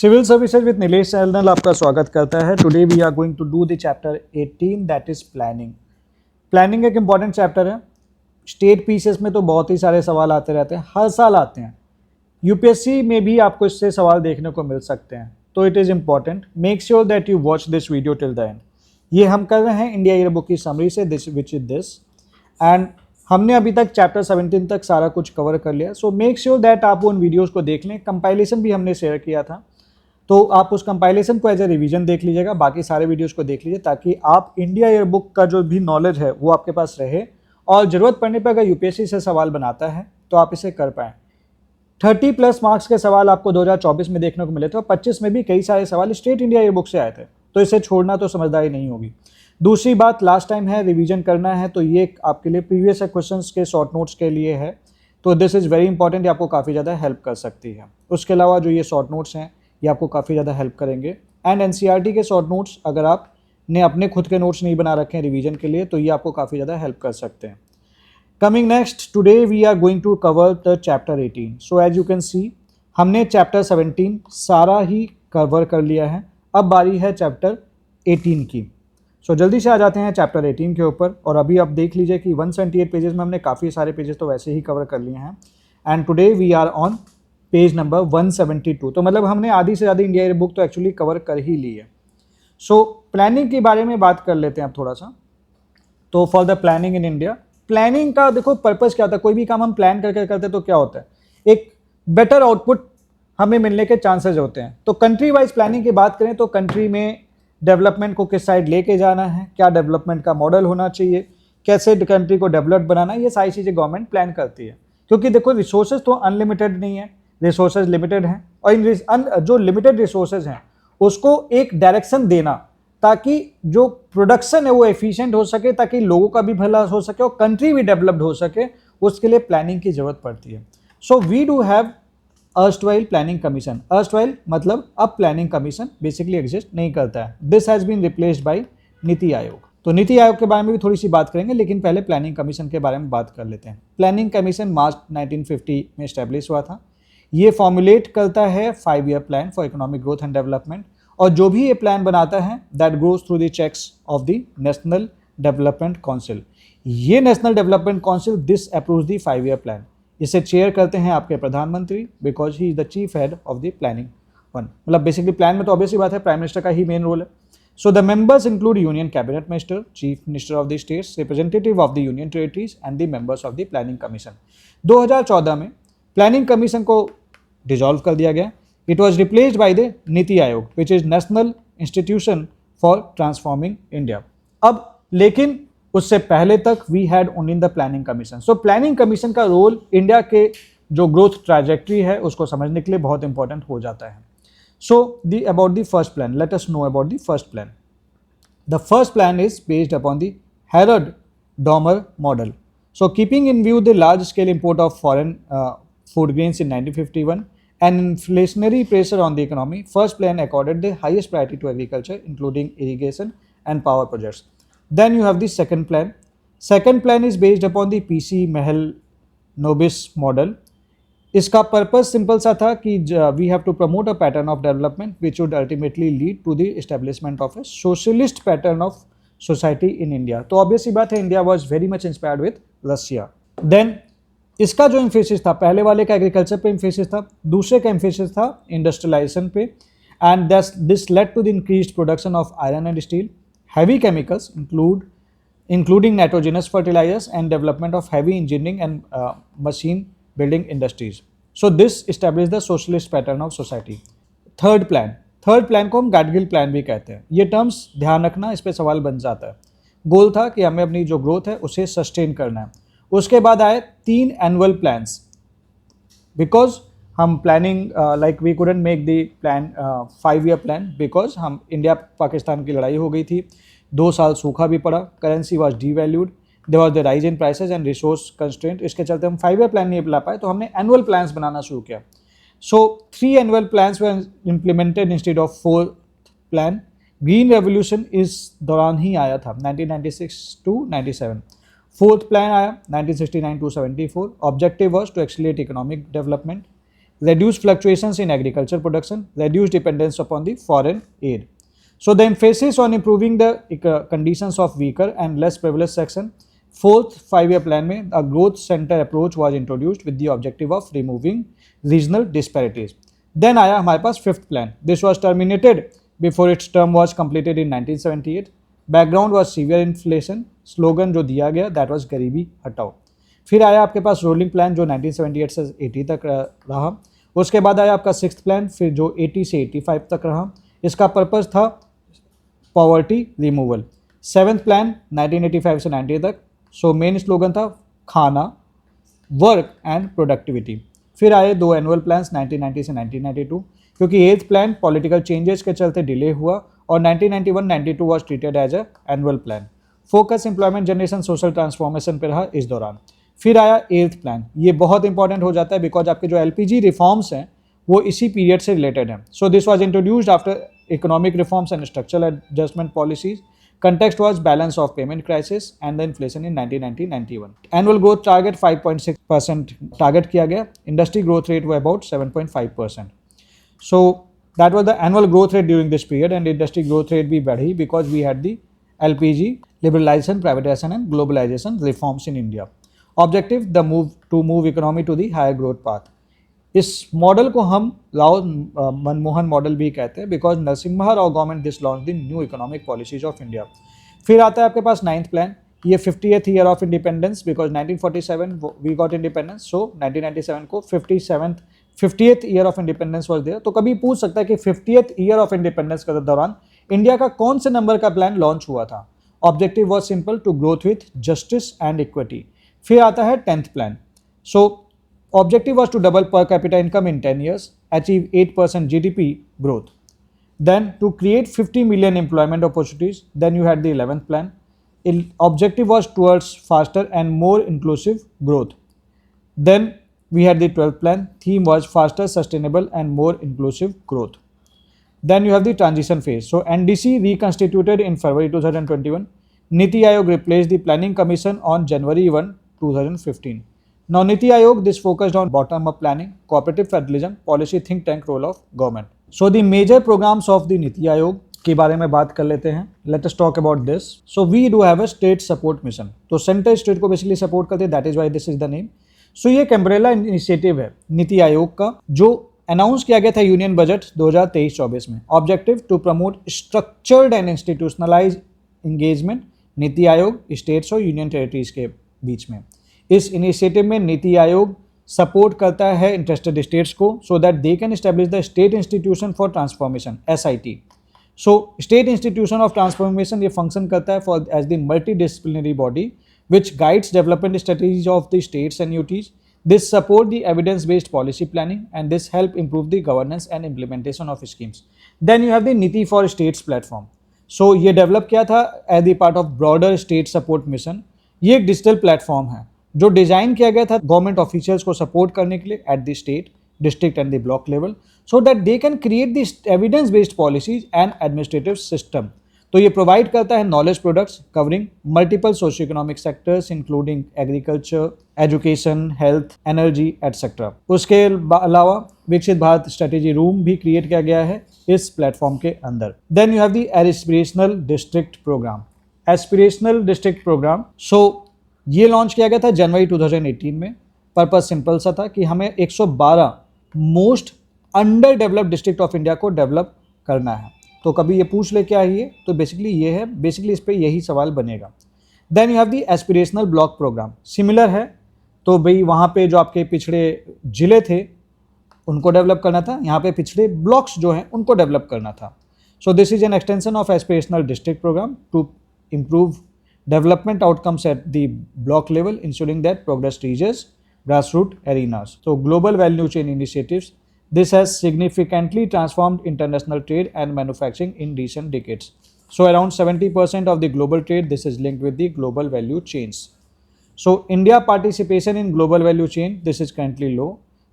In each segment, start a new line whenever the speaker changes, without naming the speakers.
Civil services with Nilesh channel आपका स्वागत करता है। Today we are going to do the chapter 18 that is planning. Planning एक important chapter है। स्टेट पीसेस में तो बहुत ही सारे सवाल आते रहते हैं, हर साल आते हैं। यूपीएससी में भी आपको इससे सवाल देखने को मिल सकते हैं, तो it is important. Make sure that you watch this video till the end. ये हम कर रहे हैं इंडिया ईयर बुक की समरी से, this which is this, and हमने अभी तक चैप्टर 17 तक सारा कुछ कवर कर लिया। सो मेक श्योर दैट आप उन वीडियोस को देख लें। कंपाइलेशन भी हमने शेयर किया था, तो आप उस कंपाइलेशन को एज ए रिवीजन देख लीजिएगा, बाकी सारे वीडियोस को देख लीजिए, ताकि आप इंडिया ईयर बुक का जो भी नॉलेज है वो आपके पास रहे, और ज़रूरत पड़ने पर अगर यूपीएससी से सवाल बनाता है तो आप इसे कर पाएँ। 30+ मार्क्स के सवाल आपको 2024 में देखने को मिले थे, और 25 में भी कई सारे सवाल स्टेट इंडिया ईयर बुक से आए थे, तो इसे छोड़ना तो समझदारी नहीं होगी। दूसरी बात, लास्ट टाइम है, रिवीजन करना है, तो ये आपके लिए प्रीवियस क्वेश्चंस के शॉर्ट नोट्स के लिए है, तो दिस इज़ वेरी इंपॉर्टेंट, ये आपको काफ़ी ज़्यादा हेल्प कर सकती है। उसके अलावा जो ये शॉर्ट नोट्स हैं ये आपको काफ़ी ज़्यादा हेल्प करेंगे। एंड एनसीईआरटी के शॉर्ट नोट्स अगर आपने अपने खुद के नोट्स नहीं बना रखे हैं रिवीजन के लिए, तो ये आपको काफ़ी ज़्यादा हेल्प कर सकते हैं। Coming next, today we are going to cover the chapter 18। So as you can see, हमने चैप्टर 17 सारा ही कवर कर लिया है। अब बारी है चैप्टर 18 की। सो जल्दी से आ जाते हैं चैप्टर 18 के ऊपर। और अभी आप देख लीजिए कि 178 पेजेस में हमने काफ़ी सारे पेजेस तो वैसे ही कवर कर लिए हैं, and today we are on page number 172। तो मतलब हमने आधी से ज़्यादा इंडिया ईयर बुक तो एक्चुअली कवर कर ही ली है। सो प्लानिंग के बारे में बात कर लेते हैं अब थोड़ा सा। तो for the planning in India, planning का देखो पर्पस क्या होता है। कोई भी काम हम प्लान करके करते हैं तो क्या होता है, एक बेटर आउटपुट हमें मिलने के चांसेस होते हैं। तो कंट्री वाइज प्लानिंग की बात करें तो कंट्री में डेवलपमेंट को किस साइड लेके जाना है, क्या डेवलपमेंट का मॉडल होना चाहिए, कैसे कंट्री को डेवलप बनाना है, ये सारी चीज़ें गवर्नमेंट प्लान करती है। क्योंकि देखो रिसोर्सेज तो अनलिमिटेड नहीं है, रिसोर्सेज लिमिटेड हैं, और इन जो लिमिटेड रिसोर्सेज हैं उसको एक डायरेक्शन देना, ताकि जो प्रोडक्शन है वो एफिशिएंट हो सके, ताकि लोगों का भी भला हो सके और कंट्री भी डेवलप्ड हो सके, उसके लिए प्लानिंग की जरूरत पड़ती है। So we do have erstwhile planning commission. Erstwhile मतलब अब प्लानिंग कमीशन बेसिकली एग्जिस्ट नहीं करता है। This has been replaced by नीति आयोग। तो नीति आयोग के बारे में भी थोड़ी सी बात करेंगे, लेकिन पहले प्लानिंग कमीशन के बारे में बात कर लेते हैं। प्लानिंग कमीशन मार्च 1950 में स्टैब्लिश हुआ था। ये फॉर्मुलेट करता है 5 year plan for economic growth and development, और जो भी ये प्लान बनाता है that goes through the checks of the national development council. ये national development council this approves the 5 year plan. इसे चेयर करते हैं आपके प्रधानमंत्री, because he is the chief head of the planning one. मतलब बेसिकली प्लान में तो obviously बात है प्राइम मिनिस्टर का ही मेन रोल है। So the members include union cabinet minister, chief minister of the states, representative of the union territories and the members of the planning commission. 2014 में planning commission को dissolve कर दिया गया। It was replaced by the नीति Aayog which is national institution for transforming India. अब लेकिन उससे पहले तक we had only the planning commission. So planning commission का रोल इंडिया के जो ग्रोथ ट्रैजेक्टरी है उसको समझने के लिए बहुत इंपॉर्टेंट हो जाता है। So about the first plan, let us know about the first plan. The first plan is based upon the Harrod Domar model. So keeping in view the large scale import of foreign food grains in 1951 and inflationary pressure on the economy, first plan accorded the highest priority to agriculture, including irrigation and power projects. Then you have the second plan. Second plan is based upon the PC Mahel-Nobis model. इसका purpose simple सा था कि we have to promote a pattern of development which would ultimately lead to the establishment of a socialist pattern of society in India. तो obviously बात है, India was very much inspired with Russia. Then इसका जो emphasis था, पहले वाले का agriculture पे एम्फेसिस था, दूसरे का एम्फेसिस था इंडस्ट्रियलाइजेशन पे, and this led to the increased production of iron and steel, heavy chemicals including nitrogenous fertilisers, and development of heavy engineering and machine building industries. So this establish the socialist pattern of society. Third plan को हम Gadgil plan भी कहते हैं। ये terms ध्यान रखना, इस पर सवाल बन जाता है। गोल था कि हमें अपनी जो ग्रोथ है उसे सस्टेन करना है। उसके बाद आए 3 एनुअल प्लान्स, बिकॉज हम planning like we couldn't make the plan 5 year plan, because हम इंडिया पाकिस्तान की लड़ाई हो गई थी, 2 साल सूखा भी पड़ा, currency was devalued, there was the rise in prices and resource constraint. इसके चलते हम 5 ईयर प्लान नहीं ला पाए, तो हमने एनुअल प्लान्स बनाना शुरू किया। सो 3 annual plans were implemented instead of 4th plan. Green revolution इस दौरान ही आया था, 1996 to 97। फोर्थ प्लान आया 1969 to 74। Objective was to accelerate economic development. reduce fluctuations in agriculture production, reduce dependence upon the foreign aid. So the emphasis on improving the conditions of weaker and less privileged section. Fourth 5-year plan में a growth center approach was introduced with the objective of removing regional disparities. Then आया हमारे पास fifth plan. This was terminated before its term was completed in 1978. Background was severe inflation. Slogan जो दिया गया that was गरीबी हटाओ. फिर आया आपके पास रोलिंग प्लान जो 1978 से 80 तक रहा. उसके बाद आया आपका सिक्स्थ प्लान फिर जो 80 से 85 तक रहा. इसका पर्पस था पॉवर्टी रिमूवल. सेवन्थ प्लान 1985 से 90 तक. सो मेन स्लोगन था खाना, वर्क एंड प्रोडक्टिविटी. फिर आए दो एनुअल प्लान्स 1990 से 1992 क्योंकि एथ प्लान पॉलिटिकल चेंजेस के चलते डिले हुआ और 1991-92 was treated as a annual plan. Focus employment generation social transformation पे रहा इस दौरान. फिर आया एट्थ प्लान. ये बहुत इंपॉर्टेंट हो जाता है बिकॉज आपके जो एलपीजी रिफॉर्म्स हैं वो इसी पीरियड से रिलेटेड हैं. So this was introduced after economic reforms and structural adjustment policies. Context was balance of payment crisis and the inflation in 1990-91. Annual growth target 5.6% target किया गया. Industry growth rate were about 7.5%. So that was the annual growth rate during this period and industry growth rate भी बढ़ी because we had the LPG liberalization, privatization and globalization reforms in India. Objective the move economy to the higher growth path. इस model को हम Rao Manmohan model भी कहते हैं because Narasimha Rao government this launch the new economic policies of India. फिर आता है आपके पास नाइन्थ प्लान. ये 50th year of independence because 1947 we got independence. So 1997 को 50th year of independence was there. तो कभी पूछ सकता है कि 50th ईयर ऑफ इंडिपेंडेंस के दौरान इंडिया का कौन से नंबर का प्लान लॉन्च हुआ था. Objective was simple to growth with justice and equity. फिर आता है 10th plan. So objective was to double per capita income in 10 years, achieve 8% GDP growth. Then to create 50 million employment opportunities. Then you had the 11th plan. Objective was towards faster and more inclusive growth. Then we had the 12th plan. Theme was faster, sustainable and more inclusive growth. Then you have the transition phase. So NDC reconstituted in February 2021. Niti Aayog replaced the Planning Commission on January 1, 2015. Now Niti Aayog this focused on bottom up planning, cooperative federalism, policy think tank role of government. So the major programs of the Niti Aayog के बारे में बात कर लेते हैं. Let us talk about this. So we do have a state support mission. तो centre state को basically support करते हैं. That is why this is the name. So ये एक अम्ब्रेला इनिशिएटिव है नीति आयोग का जो अनाउंस किया गया था यूनियन बजट 2023-24 में. Objective to promote structured and institutionalise engagement Niti Aayog states और यूनियन टेरिटरीज के बीच में. इस इनिशिएटिव में नीति आयोग सपोर्ट करता है इंटरेस्टेड स्टेट्स को so that they can establish the state institution for transformation SIT. So state institution of transformation ये फंक्शन करता है for as the multi disciplinary body which guides development strategies of the states and UTs. This support the evidence based policy planning and this help improve the governance and implementation of schemes. Then you have the Niti for states platform. So ये develop किया था as the part of broader state support mission. ये एक digital platform है जो design किया गया था गवर्नमेंट ऑफिशियल्स को सपोर्ट करने के लिए at the state, district and the block level so that they can create the evidence based policies and administrative system. तो ये प्रोवाइड करता है knowledge products covering multiple socio economic sectors including agriculture, education, health, energy etcetera. उसके अलावा Viksit Bharat strategy room भी create किया गया है इस प्लेटफॉर्म के अंदर. Then you have the aspirational district program. Aspirational district program so ये लॉन्च किया गया था जनवरी 2018 में. पर्पस सिंपल सा था कि हमें 112 most under developed district of India को डेवलप करना है. तो कभी ये पूछ ले क्या है ये, तो बेसिकली ये है, बेसिकली इस पे यही सवाल बनेगा. Then you have the aspirational block programme. Similar है तो भाई वहाँ पे जो आपके पिछड़े जिले थे उनको डेवलप करना था, यहाँ पे पिछड़े ब्लॉक्स जो हैं उनको डेवलप करना था. So this is an extension of aspirational district programme to improve development outcomes at the block level, ensuring that progress reaches grassroots arenas. So global value chain initiatives. This has significantly transformed international trade and manufacturing in recent decades. So around 70% of the global trade, this is linked with the global value chains. So India participation in global value chain, this is currently low,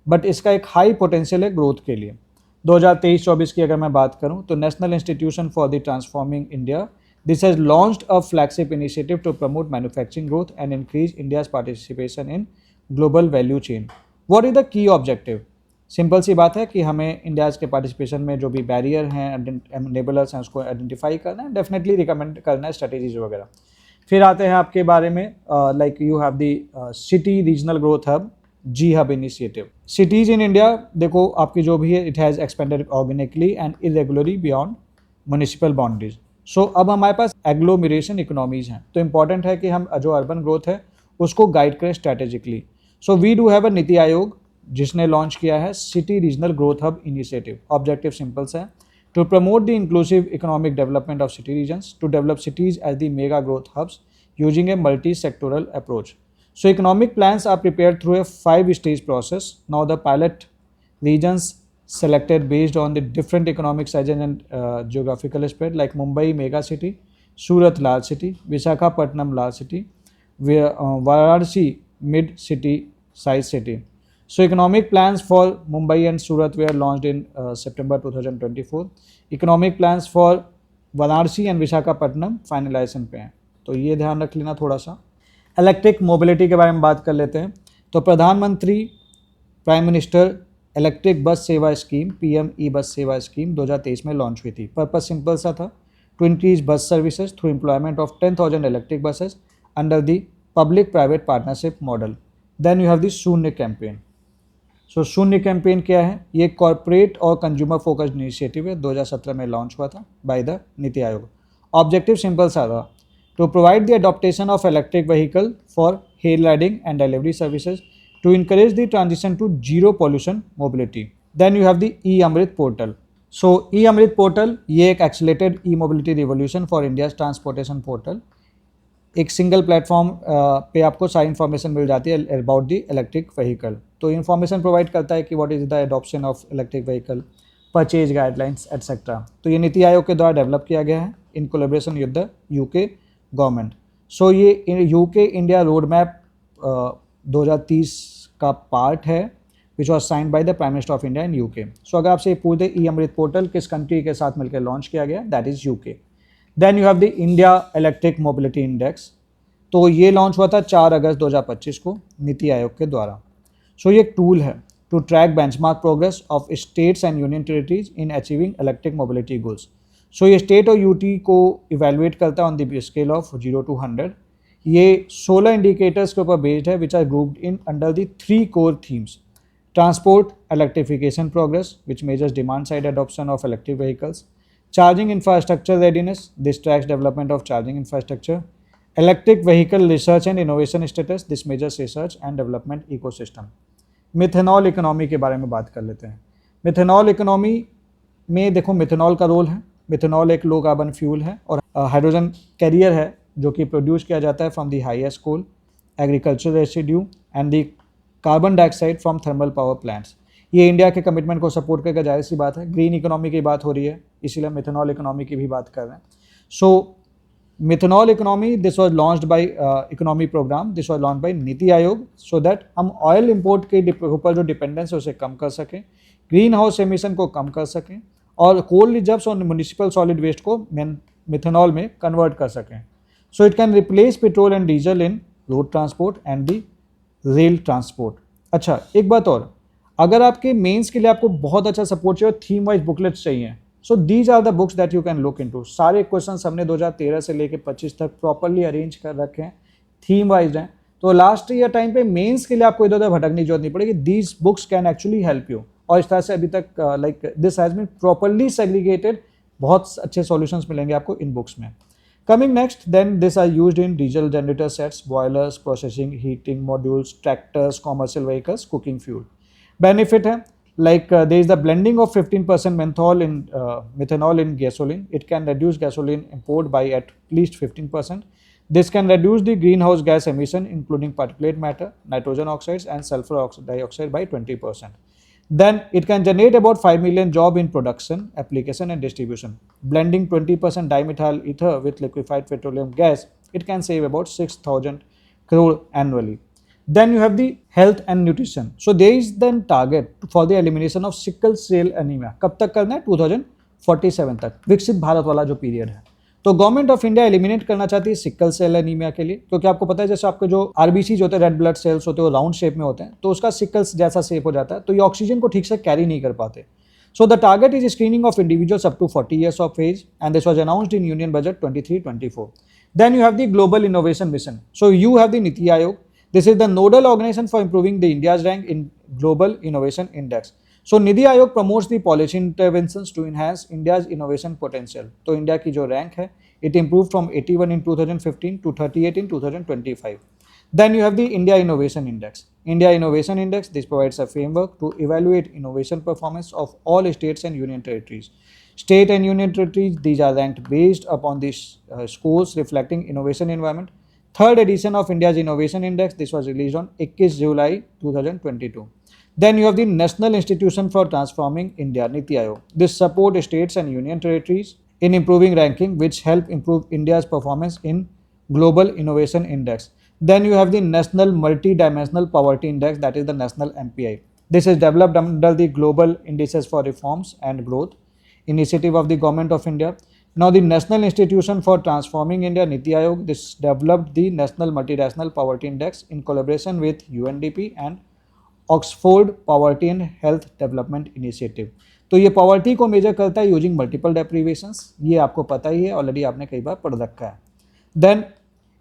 but इसका एक high potential है growth के लिए. 2023-24 की अगर मैं बात करूँ तो National Institution for the Transforming India, this has launched a flagship initiative to promote manufacturing growth and increase India's participation in global value chain. What is the key objective? Simple सी बात है कि हमें इंडियाज़ के participation में जो भी barrier हैं, एनेबलर्स हैं, उसको आइडेंटिफाई करना है, डेफिनेटली रिकमेंड करना है स्ट्रेटेजीज वगैरह। फिर आते हैं आपके बारे में, like you have the city regional growth hub, G hub initiative. Cities in India देखो आपकी जो भी है, it has expanded organically and irregularly beyond municipal boundaries. So अब हमारे पास एग्लोमरेशन इकोनॉमीज़ हैं, तो इंपॉर्टेंट है कि हम जो अर्बन ग्रोथ है उसको गाइड करें strategically. So we do have a NITI Aayog जिसने लॉन्च किया है city regional growth hub initiative. Objective simple है, to promote the inclusive economic development of city regions, to develop cities as the mega growth hubs using a multi sectoral approach. So economic plans are prepared through a 5-stage process. Now the pilot regions selected based on the different economic sizes and geographical spread, like Mumbai mega city, Surat large city, Visakhapatnam large city, Varanasi mid city size city. So economic plans for Mumbai and Surat were launched in September 2024. Economic plans for Varanasi and Visakhapatnam finalization पे हैं, तो ये ध्यान रख लेना थोड़ा सा। Electric mobility के बारे में बात कर लेते हैं। तो प्रधानमंत्री प्राइम मिनिस्टर इलेक्ट्रिक बस सेवा स्कीम पीएम ई बस सेवा स्कीम 2023 में लॉन्च हुई थी। पर्पस सिंपल सा था, to increase bus services through employment of 10,000 electric buses under the public private partnership model. Then you have the Shunya campaign. So Shunya campaign क्या है? ये कॉर्पोरेट और कंज्यूमर फोकस्ड इनिशिएटिव है, 2017 में लॉन्च हुआ था bye the NITI Aayog. Objective simple सा था, to provide the adoption of electric vehicle for hail riding and delivery services to encourage the transition to zero pollution mobility. Then you have the e-Amrit portal. So e-Amrit portal ये एक accelerated e-mobility revolution for India's transportation portal। एक single platform पे आपको सारी information मिल जाती है about the electric vehicle. तो information provide करता है कि what is the adoption of electric vehicle, purchase guidelines etcetera. तो ये नीति आयोग के द्वारा डेवलप किया गया है in collaboration with the UK government. So ये यूके इंडिया रोड मैप 2030 का पार्ट है which was signed by the prime minister of India in UK. So अगर आपसे पूछते ई अमृत पोर्टल किस कंट्री के साथ मिलकर लॉन्च किया गया, that is UK. Then you have the India electric mobility index. तो ये लॉन्च हुआ था 4 अगस्त 2025 को नीति आयोग के द्वारा। सो ये एक टूल है to track benchmark progress of states and union territories in achieving electric mobility goals. So ये स्टेट और यूटी को इवेलुएट करता है on the scale of 0 to 100। ये 16 इंडिकेटर्स के ऊपर बेस्ड है which are grouped in under the 3 core themes. Transport electrification progress which measures demand side adoption of electric vehicles. Charging infrastructure readiness, this tracks development of charging infrastructure. Electric vehicle research and innovation status, this measures research and development ecosystem. Methanol economy के बारे में बात कर लेते हैं। Methanol economy में देखो methanol का रोल है। मिथेनॉल एक लो कार्बन फ्यूल है और हाइड्रोजन कैरियर है जो कि प्रोड्यूस किया जाता है from the highest coal, agriculture residue and the carbon dioxide from thermal power plants. ये इंडिया के कमिटमेंट को सपोर्ट करके जाहिर सी बात है, ग्रीन इकोनॉमी की बात हो रही है, इसीलिए मिथेनॉल इकोनॉमी की भी बात कर रहे हैं। So methanol economy, this was launched by economy program, this was launch by नीति आयोग, सो दैट हम ऑयल इम्पोर्ट के ऊपर जो डिपेंडेंस है उसे कम कर सकें, ग्रीन हाउस एमिशन को कम कर सकें और कोल रिजर्व्स और म्यूनिसिपल सॉलिड वेस्ट को मिथेनॉल में कन्वर्ट कर सकें। So it can replace petrol and diesel in road transport and the rail transport. अच्छा, एक बात और, अगर आपके मेंस के लिए आपको बहुत अच्छा सपोर्ट चाहिए और थीम वाइज बुकलेट्स चाहिए, so these are the books that you can look into. सारे क्वेश्चंस हमने 2013 से लेकर 25 तक प्रॉपरली अरेंज कर रखे हैं, थीम वाइज हैं, तो लास्ट ईयर टाइम पे मेंस के लिए आपको इधर उधर भटकने की जरूरत नहीं पड़ेगी। These books can actually help you. और इस तरह से अभी तक like this has been properly segregated, बहुत अच्छे सॉल्यूशंस मिलेंगे आपको इन बुक्स में। Coming next, then this are used in diesel generator sets, boilers, processing heating modules, tractors, commercial vehicles, cooking fuel. Benefit है like there is the blending of 15% methanol in gasoline. It can reduce gasoline import by at least 15%. This can reduce the greenhouse gas emission including particulate matter, nitrogen oxides and sulfur dioxide by 20%. Then it can generate about 5 million jobs in production, application and distribution. Blending 20% dimethyl ether with liquefied petroleum gas, it can save about 6,000 crore annually. Then you have the health and nutrition. So there is then target for the elimination of sickle cell anemia. कब तक करना है? 2047 तक, विकसित भारत वाला जो period है। तो गवर्नमेंट ऑफ इंडिया एलिमिनेट करना चाहती है सिकल सेल एनीमिया के लिए, क्योंकि आपको पता है जैसे आपके जो आरबीसी होते हैं, रेड ब्लड सेल्स होते हैं, वो राउंड शेप में होते हैं, तो उसका सिकल्स जैसा शेप हो जाता है, तो ये ऑक्सीजन को ठीक से कैरी नहीं कर पाते. So the target is screening of individuals up to 40 years of age, and this was announced in Union Budget 23-24. Then you have the Global Innovation Mission. So you have the Niti Aayog. This is the nodal organization for improving the India's rank in Global Innovation Index. So Niti Aayog promotes the policy interventions to enhance India's innovation potential. तो India की जो rank है, it improved from 81 in 2015 to 38 in 2025. Then you have the India Innovation Index. India Innovation Index, this provides a framework to evaluate innovation performance of all states and union territories. State and union territories, these are ranked based upon these scores reflecting innovation environment. Third edition of India's Innovation Index, this was released on 21 July 2022. Then you have the National Institution for Transforming India, Niti Aayog. This supports states and union territories in improving ranking, which help improve India's performance in Global Innovation Index. Then you have the National Multi-Dimensional Poverty Index, that is the National MPI. This is developed under the Global Indices for Reforms and Growth initiative of the Government of India. Now the National Institution for Transforming India, Niti Aayog, this developed the National Multi-Dimensional Poverty Index in collaboration with UNDP and Oxford poverty and health development initiative. तो ये poverty को major करता है using multiple डेप्रीवेशंस, ये आपको पता ही है, already आपने कई बार पढ़ रखा है. Then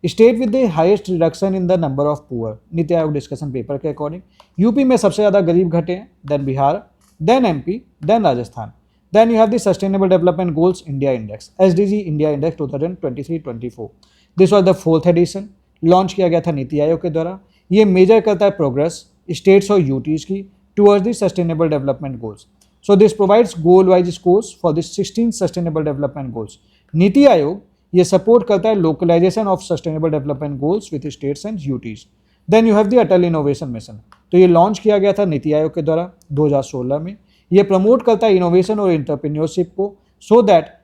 state with the highest reduction in the number of poor, NITI Aayog discussion paper के अकॉर्डिंग यूपी में सबसे ज़्यादा गरीब घटे हैं, then Bihar, then MP, then Rajasthan. Then you have the sustainable development goals India index, SDG India index 2023-24. This was the 4th edition, launch किया गया था नीति आयोग के द्वारा. ये मेजर करता है प्रोग्रेस स्टेट्स और यूटीज की towards the sustainable development goals. So this provides goal wise scores for this 16 sustainable development goals. NITI Aayog ये सपोर्ट करता है localisation of sustainable development goals with states and UTs. Then you have the Atal innovation mission. तो ये launch किया गया था नीति आयोग के द्वारा 2016 में. ये प्रमोट करता है इनोवेशन और एंटरप्रेन्योरशिप को, so that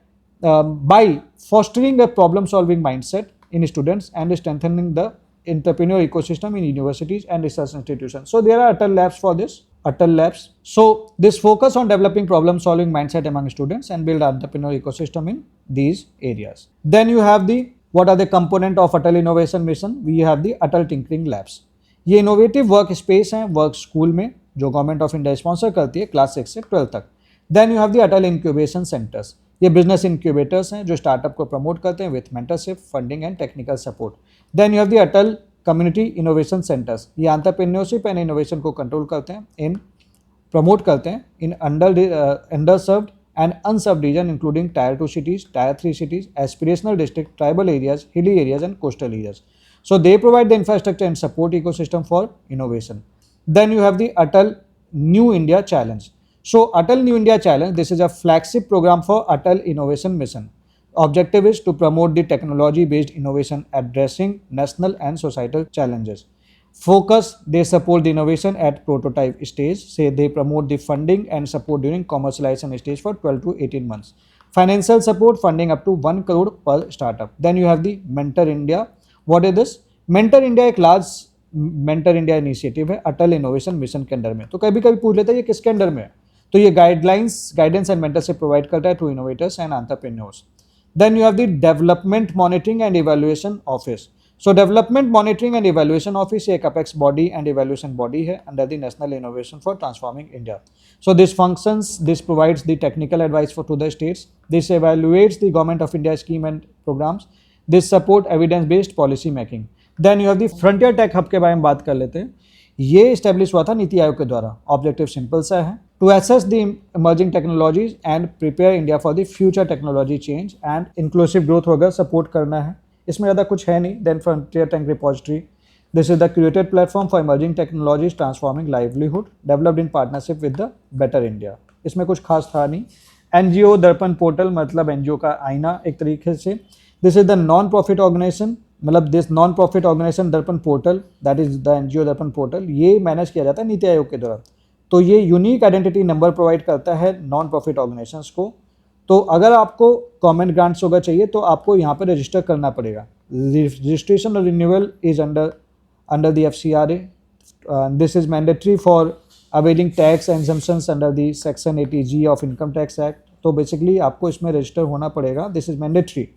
bye fostering a problem solving mindset in students and strengthening the entrepreneur ecosystem in universities and research institutions. So there are Atal labs for this, Atal labs. So this focus on developing problem solving mindset among students and build entrepreneur ecosystem in these areas. Then you have the, what are the component of Atal Innovation Mission? We have the Atal Tinkering Labs. ये innovative work space हैं work school में जो government of India sponsor करती है class 6 से 12 तक. Then you have the Atal incubation centres. ये business incubators हैं जो स्टार्टअप को प्रमोट करते हैं with mentorship, funding and technical support. Then you have the Atal community innovation centres. ये एंटरप्रेन्योरशिप एंड इनोवेशन को कंट्रोल करते हैं, इन प्रमोट करते हैं in under served and unserved region including tier 2 cities, tier 3 cities, aspirational district, tribal areas, hilly areas and coastal areas. So they provide the infrastructure and support ecosystem for innovation. Then you have the Atal New India Challenge. So Atal New India Challenge, this is a flagship program for Atal Innovation Mission. Objective is to promote the technology-based innovation addressing national and societal challenges. Focus, they support the innovation at prototype stage. Say they promote the funding and support during commercialization stage for 12 to 18 months. Financial support, funding up to 1 crore per startup. Then you have the Mentor India. What is this? Mentor India एक large mentor India initiative है अटल innovation mission के under में. तो कभी कभी पूछ लेते हैं ये किसके अंडर में है, तो ये गाइडेंस एंड मेंटरशिप प्रोवाइड करता है to innovators and entrepreneurs. Then you have the development monitoring and evaluation office. So development monitoring and evaluation office एक apex body and evaluation body है under the national innovation for transforming India. So this functions, this provides the technical advice for to the states. This evaluates the government of India scheme and programs. This support evidence based policy making. Then you have the frontier tech hub के बारे में बात कर लेते हैं. ये establish हुआ था नीति आयोग के द्वारा. ऑब्जेक्टिव सिंपल सा है, to assess the emerging technologies and prepare India for the future technology change and inclusive growth वगैरह सपोर्ट करना है. इसमें ज़्यादा कुछ है नहीं. Then frontier tech repository, this is the created platform for emerging technologies transforming livelihood developed in partnership with the better India. इसमें कुछ खास था नहीं. एनजीओ दर्पण पोर्टल, मतलब एनजीओ का आईना एक तरीके से. This is the non profit organisation, मतलब this non profit organisation Darpan portal, that is the NGO Darpan portal. ये मैनेज किया जाता है नीति आयोग के द्वारा. तो ये यूनिक आइडेंटिटी नंबर प्रोवाइड करता है नॉन प्रॉफिट ऑर्गेनाइजेशंस को. तो अगर आपको गवर्नमेंट ग्रांट्स वगैरह चाहिए तो आपको यहाँ पर रजिस्टर करना पड़ेगा. रजिस्ट्रेशन और renewal is under the FCRA. This is mandatory for availing tax exemptions under the section 80G of income tax act. तो बेसिकली आपको इसमें रजिस्टर होना पड़ेगा. This is mandatory.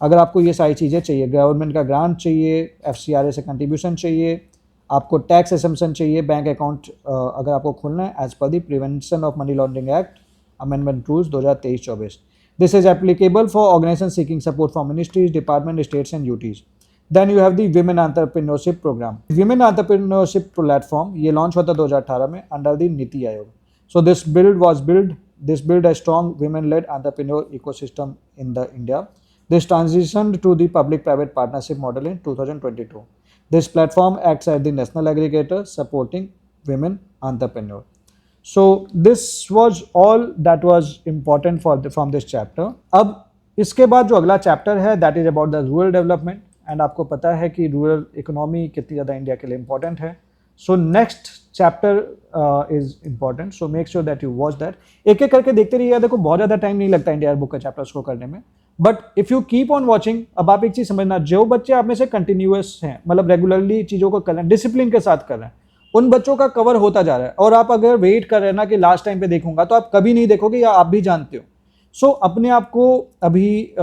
अगर आपको ये सारी चीज़ें चाहिए, गवर्नमेंट का ग्रांट चाहिए, FCRA से कंट्रीब्यूशन चाहिए, आपको टैक्स एसम्पशन चाहिए, बैंक अकाउंट अगर आपको खोलना है एज पर the prevention of money laundering act amendment rules 2023-24. This is applicable for organisation seeking support from ministries, department, states and UTs. Then you have the women entrepreneurship programme. Women entrepreneurship platform ये launch हुआ था 2018 में under the नीति Aayog. So this build a strong women-led entrepreneur ecosystem in the India. This transitioned to the public-private partnership model in 2022. This platform acts as the national aggregator supporting women entrepreneurs. So this was all that was important from this chapter. अब इसके बाद जो अगला chapter है that is about the rural development. And आपको पता है कि रूरल इकोनॉमी कितनी ज़्यादा इंडिया के लिए इंपॉर्टेंट है. So next chapter is important, so make sure that you watch that. एक एक करके देखते रहिए. देखो बहुत ज़्यादा टाइम नहीं लगता इंडिया बुक का चैप्टर्स को करने में, but if you keep on watching. अब आप एक चीज़ समझना, जो बच्चे आप में से कंटिन्यूअस हैं, मतलब रेगुलरली चीज़ों को कर रहे हैं, डिसिप्लिन के साथ कर रहे हैं, उन बच्चों का कवर होता जा रहा है. और आप अगर वेट कर रहे हैं ना कि लास्ट टाइम पे देखूंगा, तो आप कभी नहीं देखोगे, या आप भी जानते हो. सो अपने आप को अभी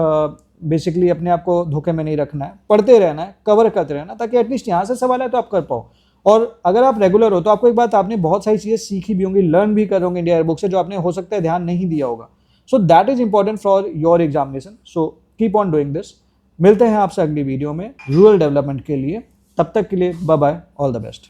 बेसिकली अपने आप को धोखे में नहीं रखना है, पढ़ते रहना है, कवर करते रहना, ताकि एटलीस्ट यहाँ से सवाल है तो आप कर पाओ. और अगर आप रेगुलर हो तो आपको एक बात, आपने बहुत सारी चीज़ें सीखी भी होंगी, लर्न भी कर होंगे इंडिया बुक से, जो आपने हो सकता है ध्यान नहीं दिया होगा. So that is important for your examination. So keep on doing this. मिलते हैं आपसे अगली वीडियो में रूरल डेवलपमेंट के लिए. तब तक के लिए bye bye, all the best.